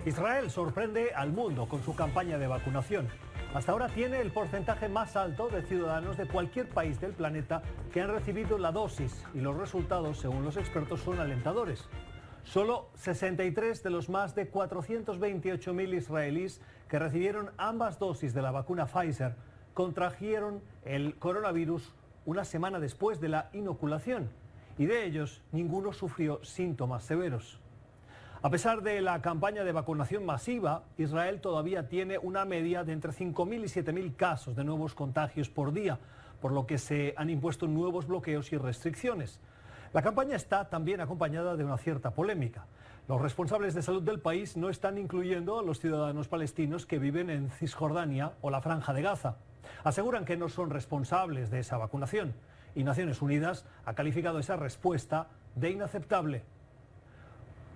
Israel sorprende al mundo con su campaña de vacunación. Hasta ahora tiene el porcentaje más alto de ciudadanos de cualquier país del planeta que han recibido la dosis y los resultados, según los expertos, son alentadores. Solo 63 de los más de 428.000 israelíes que recibieron ambas dosis de la vacuna Pfizer contrajeron el coronavirus una semana después de la inoculación y de ellos ninguno sufrió síntomas severos. A pesar de la campaña de vacunación masiva, Israel todavía tiene una media de entre 5.000 y 7.000 casos de nuevos contagios por día, por lo que se han impuesto nuevos bloqueos y restricciones. La campaña está también acompañada de una cierta polémica. Los responsables de salud del país no están incluyendo a los ciudadanos palestinos que viven en Cisjordania o la Franja de Gaza. Aseguran que no son responsables de esa vacunación y Naciones Unidas ha calificado esa respuesta de inaceptable.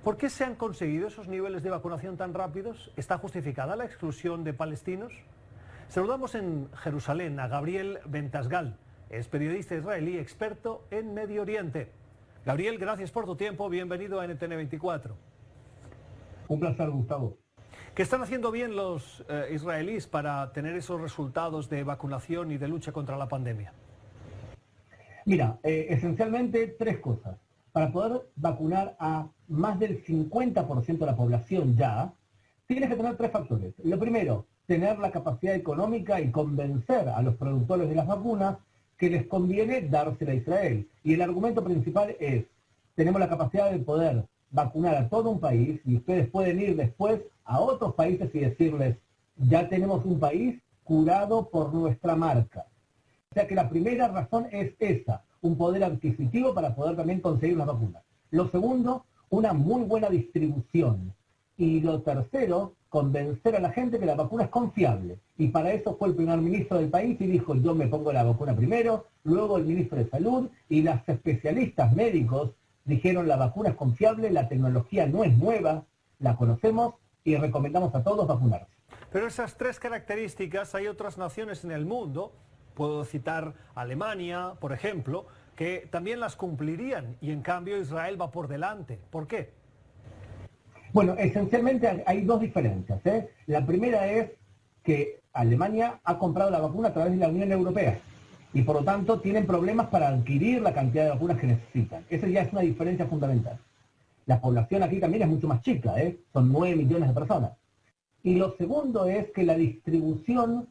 ¿Por qué se han conseguido esos niveles de vacunación tan rápidos? ¿Está justificada la exclusión de palestinos? Saludamos en Jerusalén a Gabriel Bentasgal, es periodista israelí experto en Medio Oriente. Gabriel, gracias por tu tiempo, bienvenido a NTN 24. Un placer, Gustavo. ¿Qué están haciendo bien los israelíes para tener esos resultados de vacunación y de lucha contra la pandemia? Mira, esencialmente tres cosas. Para poder vacunar a más del 50% de la población ya, tienes que tener tres factores. Lo primero, tener la capacidad económica y convencer a los productores de las vacunas que les conviene dársela a Israel. Y el argumento principal es, tenemos la capacidad de poder vacunar a todo un país y ustedes pueden ir después a otros países y decirles, ya tenemos un país curado por nuestra marca. O sea que la primera razón es esa, un poder adquisitivo para poder también conseguir las vacunas. Lo segundo, una muy buena distribución. Y lo tercero, convencer a la gente que la vacuna es confiable. Y para eso fue el primer ministro del país y dijo, yo me pongo la vacuna primero, luego el ministro de Salud y las especialistas médicos dijeron la vacuna es confiable, la tecnología no es nueva, la conocemos y recomendamos a todos vacunarse. Pero esas tres características hay otras naciones en el mundo, puedo citar Alemania, por ejemplo, que también las cumplirían y en cambio Israel va por delante. ¿Por qué? Bueno, esencialmente hay dos diferencias. La primera es que Alemania ha comprado la vacuna a través de la Unión Europea y por lo tanto tienen problemas para adquirir la cantidad de vacunas que necesitan. Esa ya es una diferencia fundamental. La población aquí también es mucho más chica, son 9 millones de personas. Y lo segundo es que la distribución,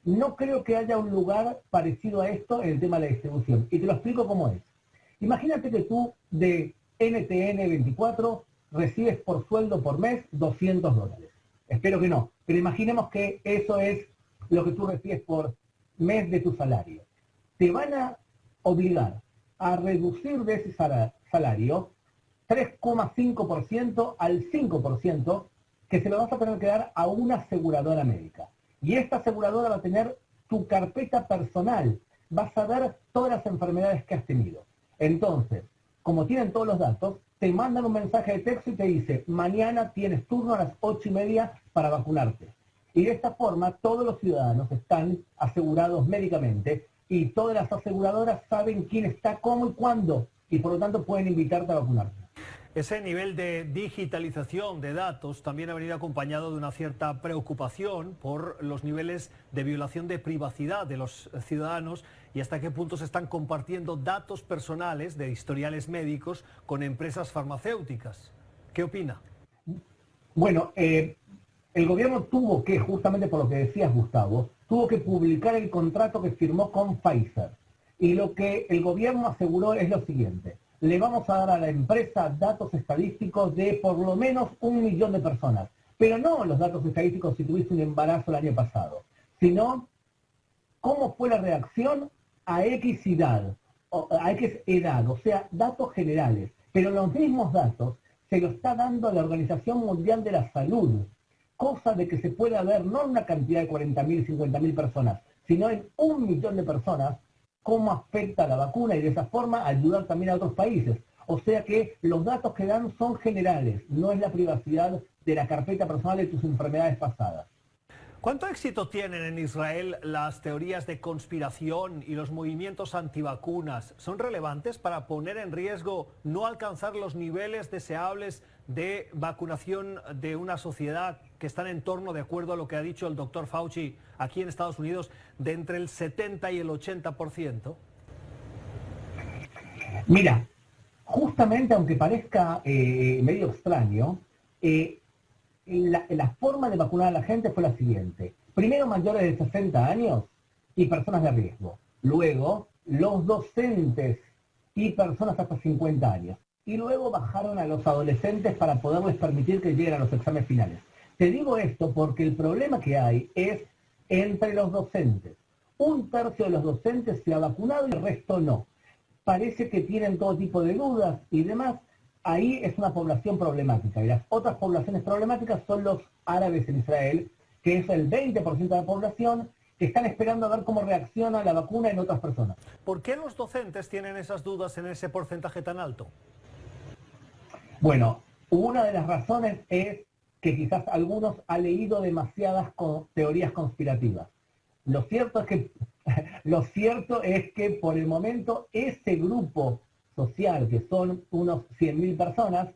no creo que haya un lugar parecido a esto en el tema de la distribución. Y te lo explico cómo es. Imagínate que tú de NTN 24 recibes por sueldo por mes $200. Espero que no, pero imaginemos que eso es lo que tú recibes por mes de tu salario. Te van a obligar a reducir de ese salario 3,5% al 5% que se lo vas a tener que dar a una aseguradora médica. Y esta aseguradora va a tener tu carpeta personal, vas a ver todas las enfermedades que has tenido. Entonces, como tienen todos los datos, te mandan un mensaje de texto y te dice, mañana tienes turno a las 8:30 para vacunarte. Y de esta forma todos los ciudadanos están asegurados médicamente y todas las aseguradoras saben quién está, cómo y cuándo, y por lo tanto pueden invitarte a vacunarte. Ese nivel de digitalización de datos también ha venido acompañado de una cierta preocupación por los niveles de violación de privacidad de los ciudadanos y hasta qué punto se están compartiendo datos personales de historiales médicos con empresas farmacéuticas. ¿Qué opina? Bueno, el gobierno tuvo que, justamente por lo que decías, Gustavo, tuvo que publicar el contrato que firmó con Pfizer. Y lo que el gobierno aseguró es lo siguiente. Le vamos a dar a la empresa datos estadísticos de por lo menos 1 millón de personas. Pero no los datos estadísticos si tuviste un embarazo el año pasado, sino cómo fue la reacción a X edad, o sea, datos generales. Pero los mismos datos se lo está dando a la Organización Mundial de la Salud, cosa de que se pueda ver no en una cantidad de 40.000, 50.000 personas, sino en 1 millón de personas, cómo afecta la vacuna y de esa forma ayudar también a otros países. O sea que los datos que dan son generales, no es la privacidad de la carpeta personal de tus enfermedades pasadas. ¿Cuánto éxito tienen en Israel las teorías de conspiración y los movimientos antivacunas? ¿Son relevantes para poner en riesgo no alcanzar los niveles deseables de vacunación de una sociedad que están en torno, de acuerdo a lo que ha dicho el doctor Fauci aquí en Estados Unidos, de entre el 70 y el 80%? Mira, justamente aunque parezca medio extraño, la forma de vacunar a la gente fue la siguiente. Primero mayores de 60 años y personas de riesgo. Luego los docentes y personas hasta 50 años. Y luego bajaron a los adolescentes para poderles permitir que lleguen a los exámenes finales. Te digo esto porque el problema que hay es entre los docentes. Un tercio de los docentes se ha vacunado y el resto no. Parece que tienen todo tipo de dudas y demás. Ahí es una población problemática. Y las otras poblaciones problemáticas son los árabes en Israel, que es el 20% de la población, que están esperando a ver cómo reacciona la vacuna en otras personas. ¿Por qué los docentes tienen esas dudas en ese porcentaje tan alto? Bueno, una de las razones es que quizás algunos han leído demasiadas teorías conspirativas. Lo cierto es que por el momento ese grupo social, que son unos 100.000 personas,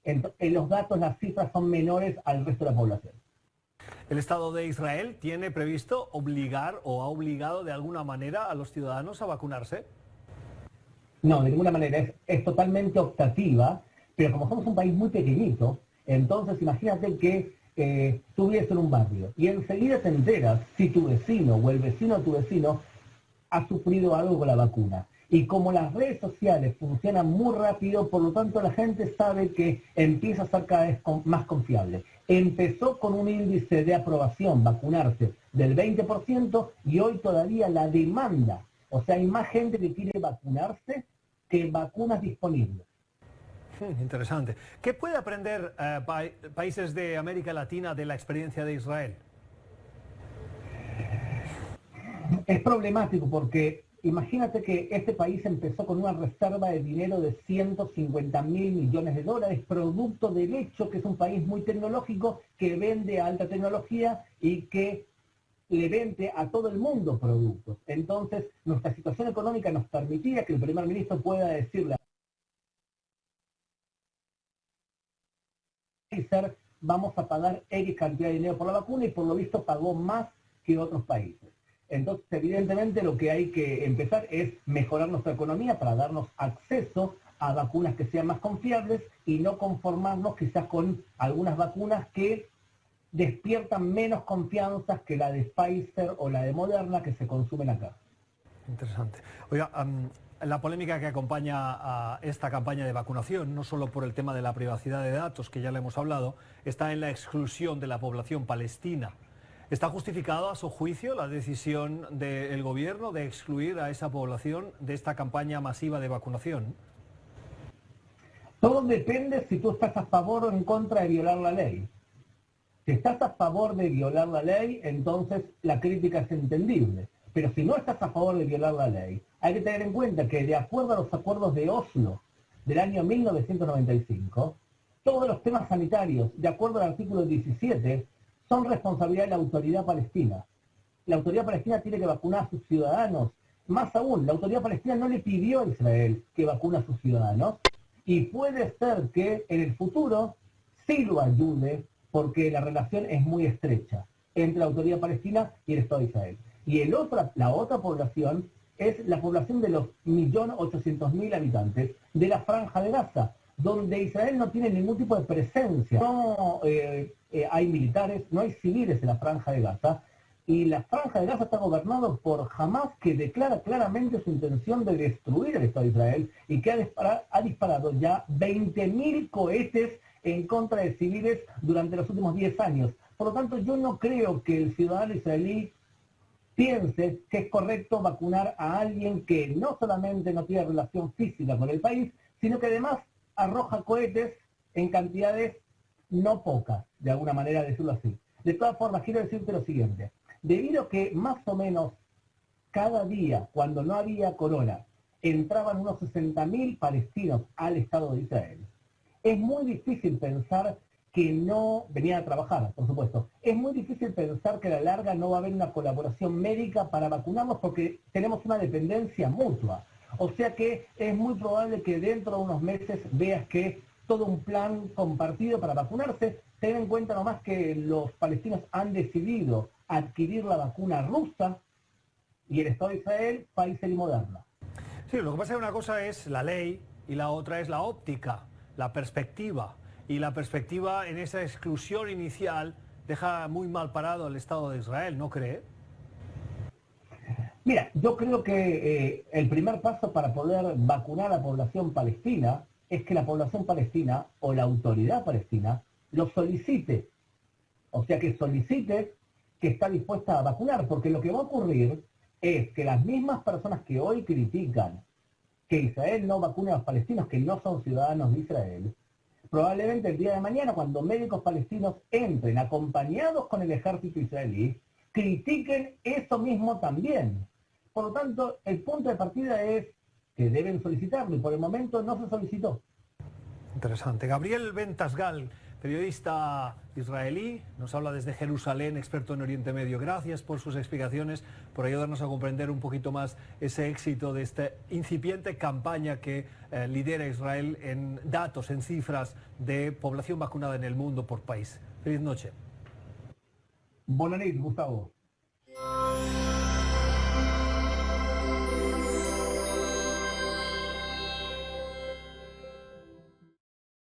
en los datos las cifras son menores al resto de la población. ¿El Estado de Israel tiene previsto obligar o ha obligado de alguna manera a los ciudadanos a vacunarse? No, de ninguna manera. Es totalmente optativa, pero como somos un país muy pequeñito, entonces imagínate que tú vives en un barrio y enseguida te enteras si tu vecino o el vecino de tu vecino ha sufrido algo con la vacuna. Y como las redes sociales funcionan muy rápido, por lo tanto la gente sabe que empieza a ser cada vez más confiable. Empezó con un índice de aprobación, vacunarse, del 20% y hoy todavía la demanda, o sea, hay más gente que quiere vacunarse que vacunas disponibles. Interesante. ¿Qué puede aprender países de América Latina de la experiencia de Israel? Es problemático porque imagínate que este país empezó con una reserva de dinero de 150.000 millones de dólares, producto del hecho que es un país muy tecnológico, que vende alta tecnología y que le vende a todo el mundo productos. Entonces, nuestra situación económica nos permitía que el primer ministro pueda decirle a vamos a pagar X cantidad de dinero por la vacuna, y por lo visto pagó más que otros países. Entonces, evidentemente, lo que hay que empezar es mejorar nuestra economía para darnos acceso a vacunas que sean más confiables y no conformarnos quizás con algunas vacunas que despiertan menos confianza que la de Pfizer o la de Moderna que se consumen acá. Interesante. Oiga, la polémica que acompaña a esta campaña de vacunación, no solo por el tema de la privacidad de datos, que ya le hemos hablado, está en la exclusión de la población palestina. ¿Está justificado a su juicio la decisión del gobierno de excluir a esa población de esta campaña masiva de vacunación? Todo depende si tú estás a favor o en contra de violar la ley. Si estás a favor de violar la ley, entonces la crítica es entendible. Pero si no estás a favor de violar la ley, hay que tener en cuenta que de acuerdo a los acuerdos de Oslo del año 1995, todos los temas sanitarios, de acuerdo al artículo 17, son responsabilidad de la autoridad palestina. La autoridad palestina tiene que vacunar a sus ciudadanos. Más aún, la autoridad palestina no le pidió a Israel que vacune a sus ciudadanos, y puede ser que en el futuro sí lo ayude, porque la relación es muy estrecha entre la autoridad palestina y el Estado de Israel. Y la otra población es la población de los 1.800.000 habitantes de la Franja de Gaza, donde Israel no tiene ningún tipo de presencia. No hay militares, no hay civiles en la Franja de Gaza, y la Franja de Gaza está gobernada por Hamas, que declara claramente su intención de destruir el Estado de Israel y que ha disparado ya 20.000 cohetes en contra de civiles durante los últimos 10 años. Por lo tanto, yo no creo que el ciudadano israelí piense que es correcto vacunar a alguien que no solamente no tiene relación física con el país, sino que además arroja cohetes en cantidades no pocas, de alguna manera decirlo así. De todas formas, quiero decirte lo siguiente. Debido a que más o menos cada día, cuando no había corona, entraban unos 60.000 palestinos al Estado de Israel, es muy difícil pensar que no venían a trabajar, por supuesto. Es muy difícil pensar que a la larga no va a haber una colaboración médica para vacunarnos, porque tenemos una dependencia mutua. O sea que es muy probable que dentro de unos meses veas que todo un plan compartido para vacunarse. Ten en cuenta nomás que los palestinos han decidido adquirir la vacuna rusa y el Estado de Israel va a ir Moderna. Sí, lo que pasa es que una cosa es la ley y la otra es la óptica, la perspectiva. Y la perspectiva en esa exclusión inicial deja muy mal parado al Estado de Israel, ¿no cree? Mira, yo creo que el primer paso para poder vacunar a la población palestina es que la población palestina o la autoridad palestina lo solicite. O sea, que solicite que está dispuesta a vacunar, porque lo que va a ocurrir es que las mismas personas que hoy critican que Israel no vacune a los palestinos que no son ciudadanos de Israel, probablemente el día de mañana, cuando médicos palestinos entren acompañados con el ejército israelí, critiquen eso mismo también. Por lo tanto, el punto de partida es que deben solicitarlo y por el momento no se solicitó. Interesante. Gabriel Bentasgal, periodista israelí, nos habla desde Jerusalén, experto en Oriente Medio. Gracias por sus explicaciones, por ayudarnos a comprender un poquito más ese éxito de esta incipiente campaña que lidera Israel en datos, en cifras de población vacunada en el mundo por país. Feliz noche. Buenas noches, Gustavo.